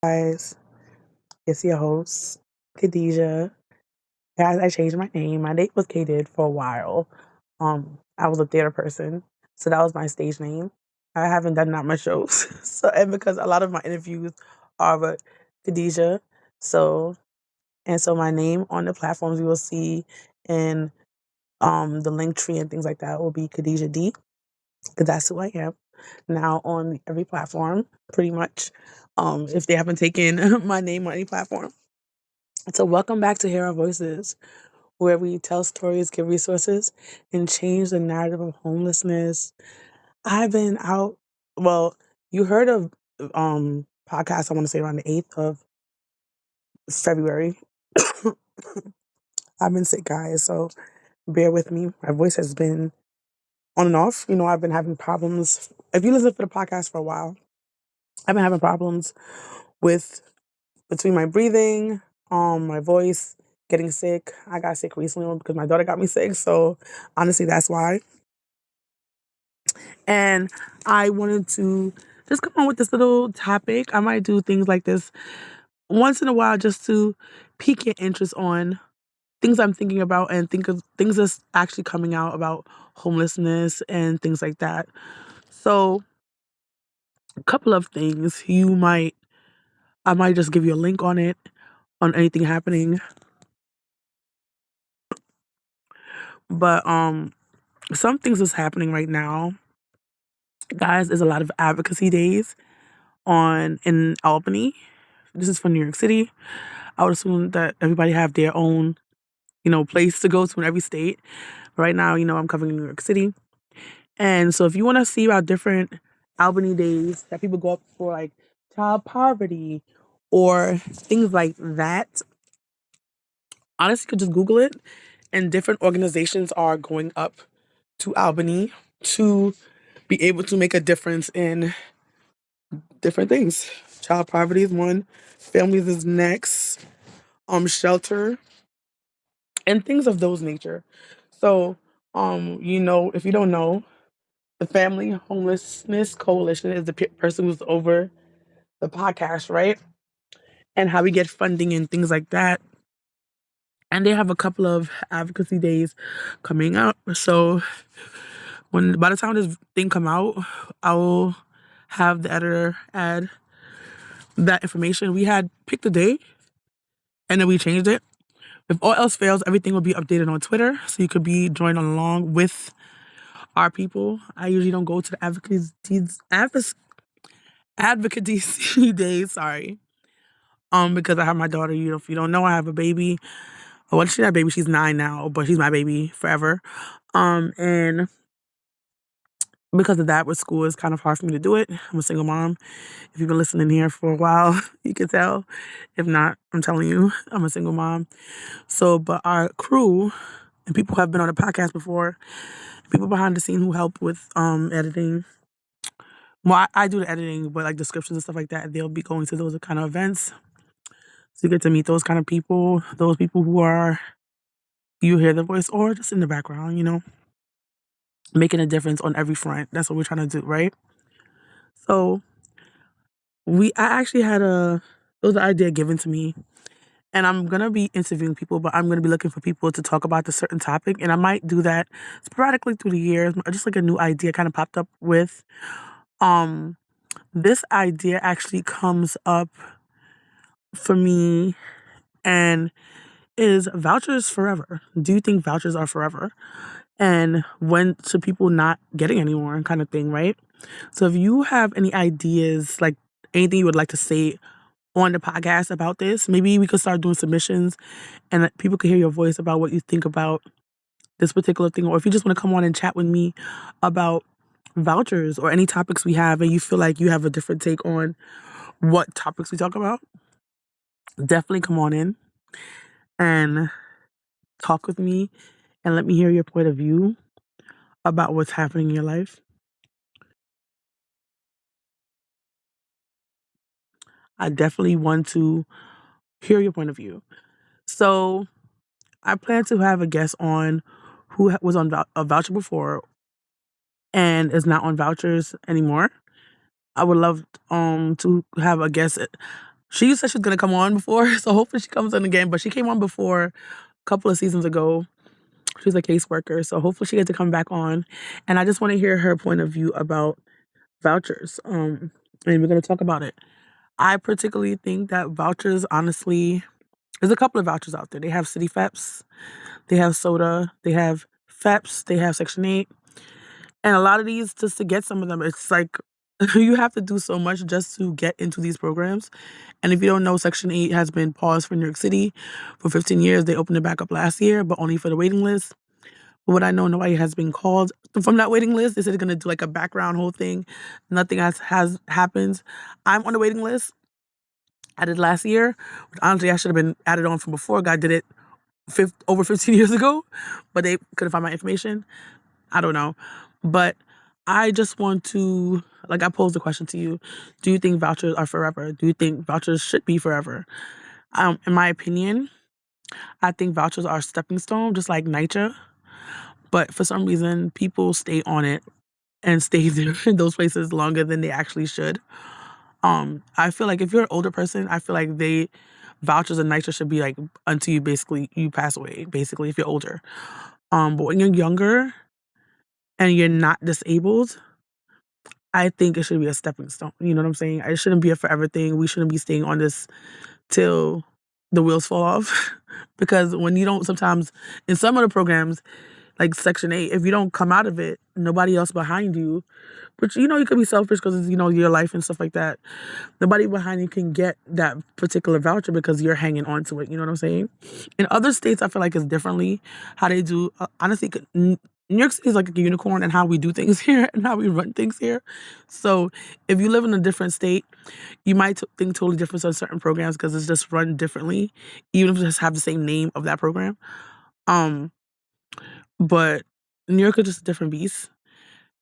Guys, it's your host, Khadijah. Guys, I changed my name. My name was K for a while. I was a theater person, so that was my stage name. I haven't done that much shows, so and because a lot of my interviews are with Khadijah, so so my name on the platforms you will see in the link tree and things like that will be Khadijah D, because that's who I am now on every platform, pretty much. If they haven't taken my name on any platform. So, welcome back to Hear Our Voices, where we tell stories, give resources, and change the narrative of homelessness. I've been out. Well, you heard of podcast. I want to say around the 8th of February. I've been sick, guys, so bear with me. My voice has been on and off. I've been having problems. If you listen to the podcast for a while, I've been having problems with between my breathing, my voice, getting sick. I got sick recently because my daughter got me sick. So honestly, that's why. And I wanted to just come on with this little topic. I might do things like this once in a while just to pique your interest on things I'm thinking about and think of things that's actually coming out about homelessness and things like that. So a couple of things I might just give you a link on it, on anything happening. But some things that's happening right now, guys, is a lot of advocacy days on in Albany. This is for New York City. I would assume that everybody have their own, place to go to in every state. Right now, I'm covering New York City. And so if you want to see about different Albany days that people go up for, like child poverty or things like that, honestly, you could just Google it. And different organizations are going up to Albany to be able to make a difference in different things. Child poverty is one, families is next, shelter, and things of those nature. So, if you don't know, the Family Homelessness Coalition is the person who's over the podcast, right? And how we get funding and things like that. And they have a couple of advocacy days coming up. So by the time this thing come out, I will have the editor add that information. We had picked a day and then we changed it. If all else fails, everything will be updated on Twitter, so you could be joined along with our people. I usually don't go to the advocacy days, sorry. Because I have my daughter. If you don't know, I have a baby. Well, she's not a baby, she's 9 now, but she's my baby forever. And because of that, with school, it's kind of hard for me to do it. I'm a single mom. If you've been listening here for a while, you can tell. If not, I'm telling you, I'm a single mom. So, but our crew and people who have been on the podcast before, people behind the scene who help with editing. Well, I do the editing, but like descriptions and stuff like that, they'll be going to those kind of events. So you get to meet those kind of people, those people who are, you hear the voice or just in the background, making a difference on every front. That's what we're trying to do, right? So I actually had it was an idea given to me, and I'm gonna be interviewing people, but I'm gonna be looking for people to talk about a certain topic, and I might do that sporadically through the years. Just like a new idea kind of popped up with. This idea actually comes up for me, and is vouchers forever? Do you think vouchers are forever? And when should people not getting anymore, kind of thing, right? So if you have any ideas, like anything you would like to say on the podcast about this, maybe we could start doing submissions and that people could hear your voice about what you think about this particular thing. Or if you just want to come on and chat with me about vouchers or any topics we have and you feel like you have a different take on what topics we talk about, definitely come on in and talk with me and let me hear your point of view about what's happening in your life. I definitely want to hear your point of view. So I plan to have a guest on who was on a voucher before and is not on vouchers anymore. I would love to have a guest. She said she was gonna come on before, so hopefully she comes on again. But she came on before a couple of seasons ago. She's a caseworker, so hopefully she gets to come back on. And I just want to hear her point of view about vouchers. And we're gonna talk about it. I particularly think that vouchers, honestly, there's a couple of vouchers out there. They have city FEPs, they have soda, they have FEPs, they have Section 8. And a lot of these, just to get some of them, it's like you have to do so much just to get into these programs. And if you don't know, Section 8 has been paused for New York City for 15 years. They opened it back up last year, but only for the waiting list. But what I know, nobody has been called from that waiting list. They said they're going to do like a background whole thing. Nothing has happened. I'm on the waiting list. I did last year. Honestly, I should have been added on from before. God did it over 15 years ago, but they couldn't find my information. I don't know. But I just want to, like, I posed the question to you. Do you think vouchers are forever? Do you think vouchers should be forever? In my opinion, I think vouchers are a stepping stone, just like NYCHA. But for some reason, people stay on it and stay there in those places longer than they actually should. I feel like if you're an older person, I feel like vouchers and NYCHA should be like until you pass away, basically, if you're older. But when you're younger and you're not disabled, I think it should be a stepping stone. You know what I'm saying? It shouldn't be a forever thing. We shouldn't be staying on this till the wheels fall off. Because when you don't, sometimes in some of the programs, like Section 8, if you don't come out of it, nobody else behind you, which, you could be selfish because it's, your life and stuff like that. Nobody behind you can get that particular voucher because you're hanging on to it. You know what I'm saying? In other states, I feel like it's differently how they do. Honestly, New York City is like a unicorn in how we do things here and how we run things here. So if you live in a different state, you might think totally different on certain programs because it's just run differently, even if it just have the same name of that program. But New York is just a different beast.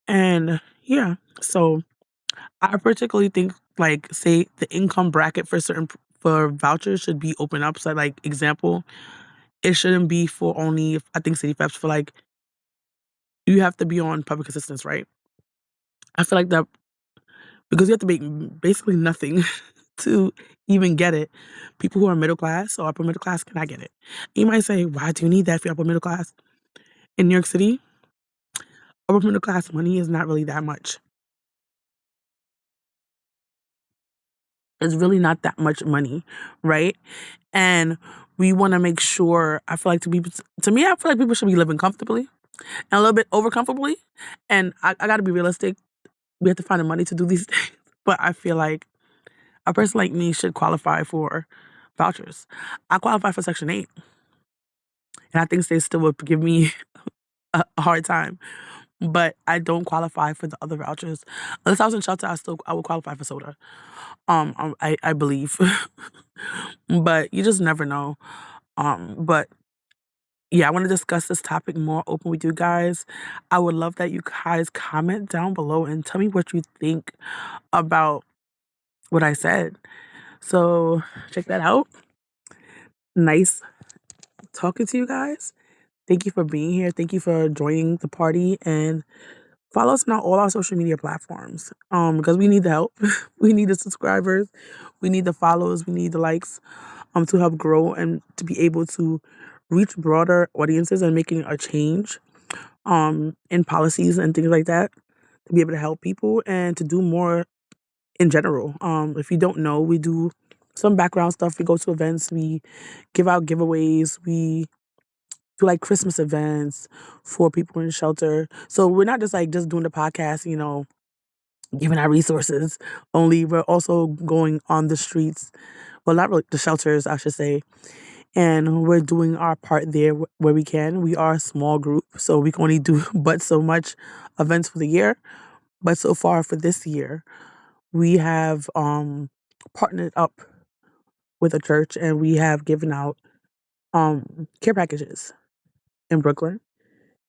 And yeah, so I particularly think, like, say the income bracket for vouchers should be open up. So, like, example, it shouldn't be for only, I think, city FEPs, for like, you have to be on public assistance, right? I feel like that because you have to make basically nothing to even get it. People who are middle class or upper middle class cannot get it. You might say, why do you need that if you're upper middle class? In New York City, upper middle class money is not really that much. It's really not that much money, right? And we want to make sure, I feel like to me, I feel like people should be living comfortably and a little bit over comfortably. And I got to be realistic. We have to find the money to do these things. But I feel like a person like me should qualify for vouchers. I qualify for Section 8. And I think they still would give me a hard time. But I don't qualify for the other vouchers. Unless I was in shelter, I would qualify for soda. I believe. But you just never know. But yeah, I want to discuss this topic more open with you guys. I would love that you guys comment down below and tell me what you think about what I said. So check that out. Nice talking to you guys. Thank you for being here. Thank you for joining the party, and follow us on all our social media platforms. Because we need the help. We need the subscribers. We need the follows. We need the likes. To help grow and to be able to reach broader audiences and making a change. In policies and things like that, to be able to help people and to do more in general. If you don't know, we do some background stuff. We go to events. We give out giveaways. We do like Christmas events for people in shelter. So we're not just doing the podcast, giving out resources only. We're also going on the streets. Well, not really the shelters, I should say. And we're doing our part there where we can. We are a small group, so we can only do but so much events for the year. But so far for this year, we have partnered up with a church, and we have given out care packages in Brooklyn.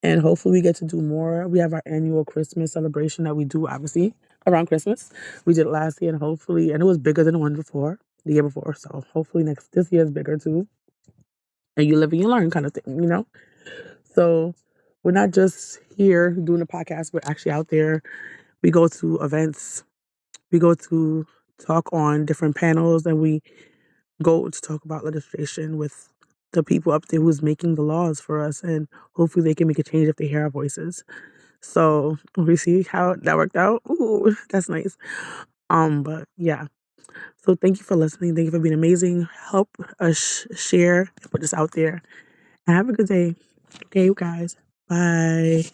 And hopefully we get to do more. We have our annual Christmas celebration that we do, obviously, around Christmas. We did it last year, and hopefully, and it was bigger than the year before. So hopefully this year is bigger too. And you live and you learn kind of thing. So we're not just here doing a podcast. We're actually out there. We go to events. We go to talk on different panels, and we go to talk about legislation with the people up there who's making the laws for us, and hopefully they can make a change if they hear our voices. So we see how that worked out. Ooh, that's nice. But yeah. So thank you for listening. Thank you for being amazing. Help us share and put this out there. And have a good day. Okay, you guys. Bye.